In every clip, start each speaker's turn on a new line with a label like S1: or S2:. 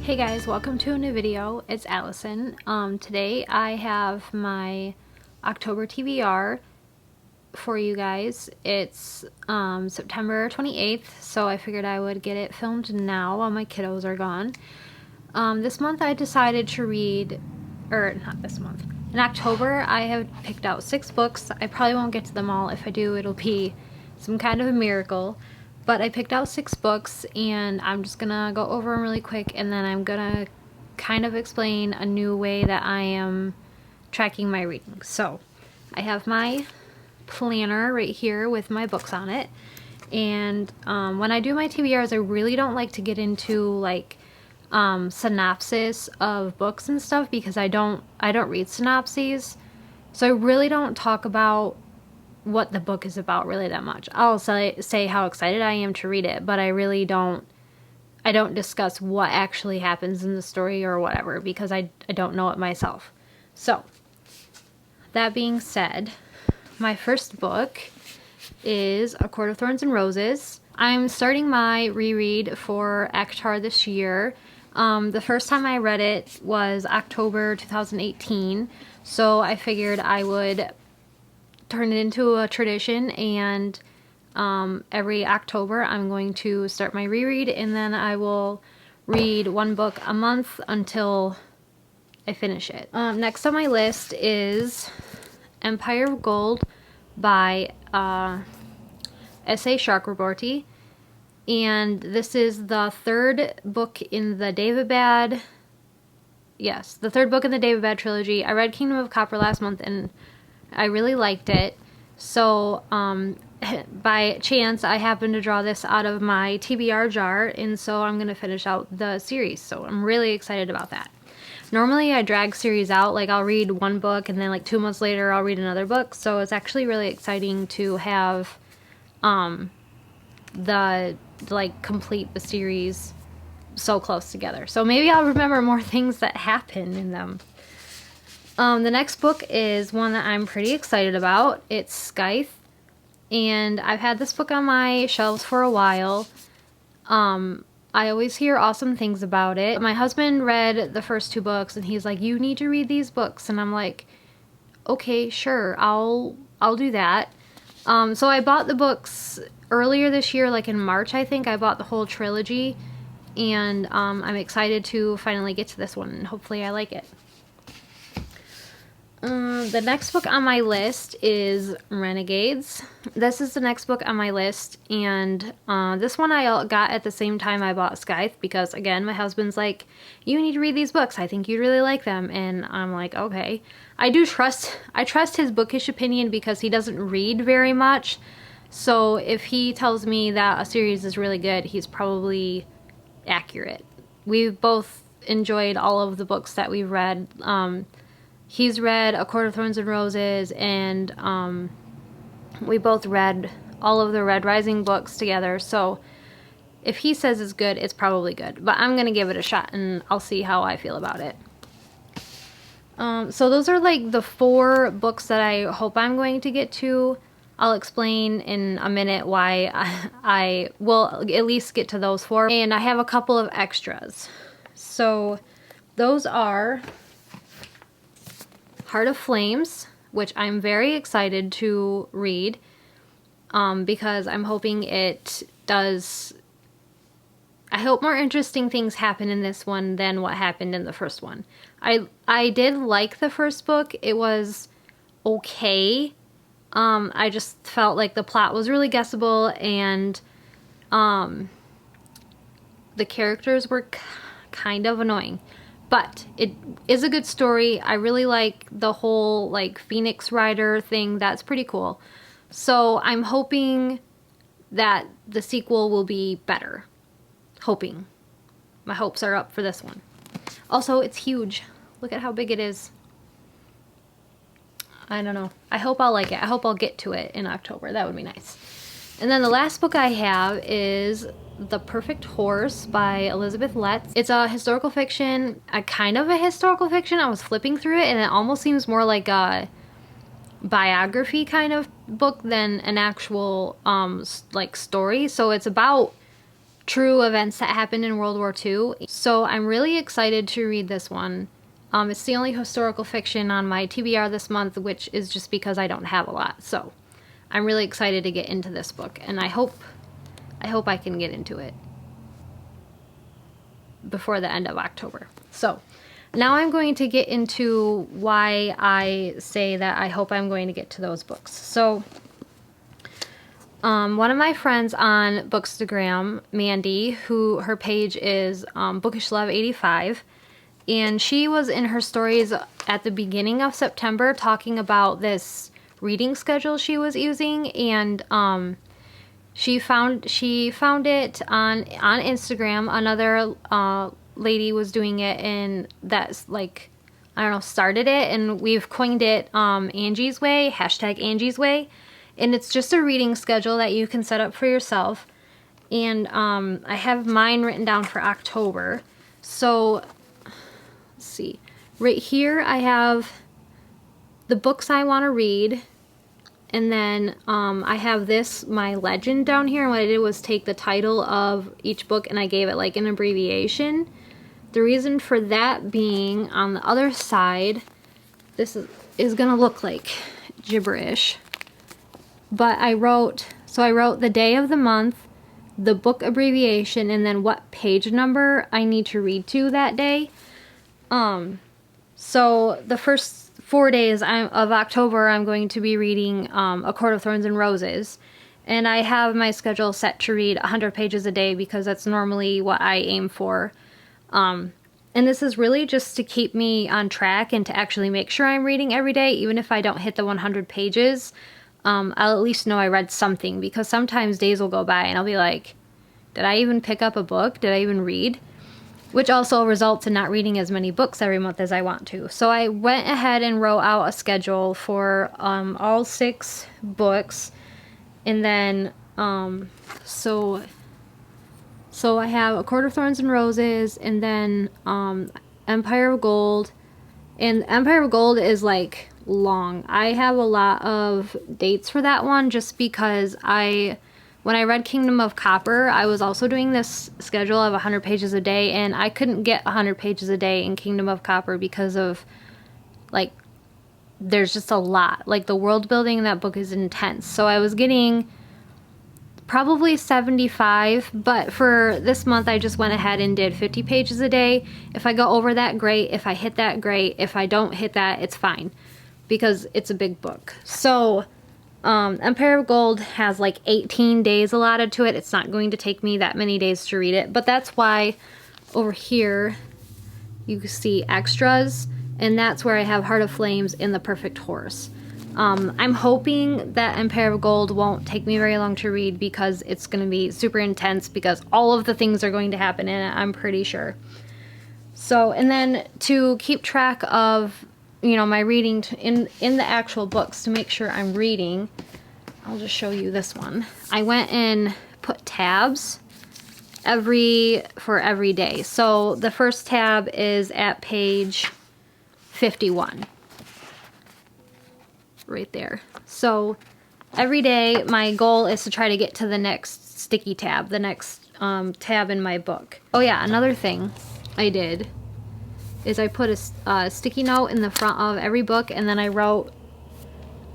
S1: Hey guys, welcome to a new video. It's Allison. Today I have my October TBR for you guys. It's September 28th, so I figured I would get it filmed now while my kiddos are gone. This month I decided to read, or not this month, in October I have picked out 6 books. I probably won't get to them all. If I do, it'll be some kind of a miracle. But I picked out 6 books, and I'm just gonna go over them really quick, and then I'm gonna kind of explain a new way that I am tracking my reading. So, I have my planner right here with my books on it, and when I do my TBRs, I really don't like to get into like synopsis of books and stuff because I don't read synopses, so I really don't talk about what the book is about really that much. I'll say how excited I am to read it, but I really don't discuss what actually happens in the story or whatever because I don't know it myself. So, that being said, my first book is A Court of Thorns and Roses. I'm starting my reread for ACOTAR this year. The first time I read it was October 2018, so I figured I would turn it into a tradition, and every October I'm going to start my reread, and then I will read one book a month until I finish it. Next on my list is Empire of Gold by S.A. Chakraborty, and this is the third book in the David Bad trilogy. I read Kingdom of Copper last month and I really liked it. So, by chance, I happened to draw this out of my TBR jar, and so I'm going to finish out the series. So, I'm really excited about that. Normally, I drag series out. Like, I'll read one book, and then, like, 2 months later, I'll read another book. So, it's actually really exciting to have, complete the series so close together. So, maybe I'll remember more things that happen in them. The next book is one that I'm pretty excited about. It's Scythe, and I've had this book on my shelves for a while. I always hear awesome things about it. My husband read the first 2 books, and he's like, "You need to read these books," and I'm like, "Okay, sure, I'll do that." So I bought the books earlier this year, like in March, I think. I bought the whole trilogy, and I'm excited to finally get to this one, and hopefully I like it. The next book on my list is Renegades. This is the next book on my list, and this one I got at the same time I bought Scythe because, again, my husband's like, "You need to read these books. I think you'd really like them." And I'm like, okay. I trust his bookish opinion because he doesn't read very much. So if he tells me that a series is really good, he's probably accurate. We've both enjoyed all of the books that we've read. He's read A Court of Thorns and Roses, and we both read all of the Red Rising books together, so if he says it's good, it's probably good. But I'm going to give it a shot, and I'll see how I feel about it. So those are like the 4 books that I hope I'm going to get to. I'll explain in a minute why I will at least get to those 4. And I have a couple of extras. So those are Heart of Flames, which I'm very excited to read because I'm hoping it does. I hope more interesting things happen in this one than what happened in the first one. I did like the first book. It was okay. I just felt like the plot was really guessable, and the characters were kind of annoying. But it is a good story. I really like the whole, like, Phoenix Rider thing. That's pretty cool. So I'm hoping that the sequel will be better. Hoping. My hopes are up for this one. Also, it's huge. Look at how big it is. I don't know. I hope I'll like it. I hope I'll get to it in October. That would be nice. And then the last book I have is The Perfect Horse by Elizabeth Letts. It's a historical fiction, a kind of a historical fiction. I was flipping through it, and it almost seems more like a biography kind of book than an actual like story. So it's about true events that happened in World War II. So I'm really excited to read this one. It's the only historical fiction on my TBR this month, which is just because I don't have a lot. So I'm really excited to get into this book, and I hope I can get into it before the end of October. So now I'm going to get into why I say that I hope I'm going to get to those books. So one of my friends on Bookstagram, Mandy, who her page is Bookish Love 85, and she was in her stories at the beginning of September talking about this reading schedule she was using, and she found it on Instagram. Another lady was doing it, and that's like, I don't know, started it, and we've coined it Angie's Way, hashtag Angie's Way. And it's just a reading schedule that you can set up for yourself. And I have mine written down for October. So, let's see. Right here I have the books I want to read. And then I have my legend down here. And what I did was take the title of each book and I gave it like an abbreviation. The reason for that being, on the other side, this is going to look like gibberish. But I wrote the day of the month, the book abbreviation, and then what page number I need to read to that day. So the first 4 days of October, I'm going to be reading A Court of Thorns and Roses. And I have my schedule set to read 100 pages a day because that's normally what I aim for. And this is really just to keep me on track and to actually make sure I'm reading every day, even if I don't hit the 100 pages. I'll at least know I read something, because sometimes days will go by and I'll be like, did I even pick up a book? Did I even read? Which also results in not reading as many books every month as I want to. So I went ahead and wrote out a schedule for all 6 books. And then, so I have A Court of Thorns and Roses, and then Empire of Gold. And Empire of Gold is like long. I have a lot of dates for that one just because when I read Kingdom of Copper, I was also doing this schedule of 100 pages a day, and I couldn't get 100 pages a day in Kingdom of Copper because of, like, there's just a lot. Like, the world building in that book is intense. So I was getting probably 75, but for this month I just went ahead and did 50 pages a day. If I go over that, great. If I hit that, great. If I don't hit that, it's fine, because it's a big book. So Empire of Gold has like 18 days allotted to it. It's not going to take me that many days to read it, but that's why over here you can see extras, and that's where I have Heart of Flames and The Perfect Horse. I'm hoping that Empire of Gold won't take me very long to read, because it's going to be super intense, because all of the things are going to happen in it, I'm pretty sure. So, and then to keep track of, you know, my reading in the actual books, to make sure I'm reading, I'll just show you this one. I went and put tabs for every day. So the first tab is at page 51. Right there. So every day my goal is to try to get to the next sticky tab, the next tab in my book. Oh yeah, another thing I did is I put a sticky note in the front of every book, and then I wrote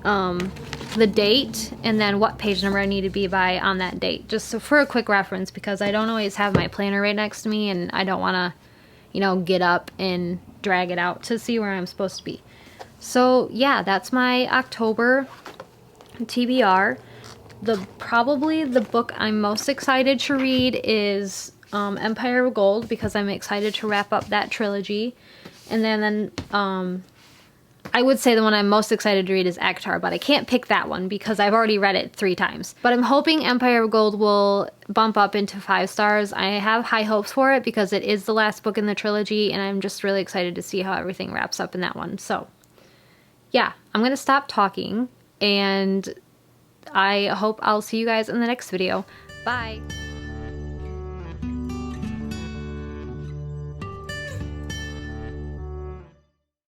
S1: the date and then what page number I need to be by on that date, just so for a quick reference, because I don't always have my planner right next to me and I don't want to, you know, get up and drag it out to see where I'm supposed to be. So yeah, that's my October TBR. Probably the book I'm most excited to read is Empire of Gold, because I'm excited to wrap up that trilogy. And then I would say the one I'm most excited to read is Akhtar, but I can't pick that one because I've already read it 3 times. But I'm hoping Empire of Gold will bump up into 5 stars. I have high hopes for it because it is the last book in the trilogy, and I'm just really excited to see how everything wraps up in that one. So yeah, I'm going to stop talking, and I hope I'll see you guys in the next video. Bye!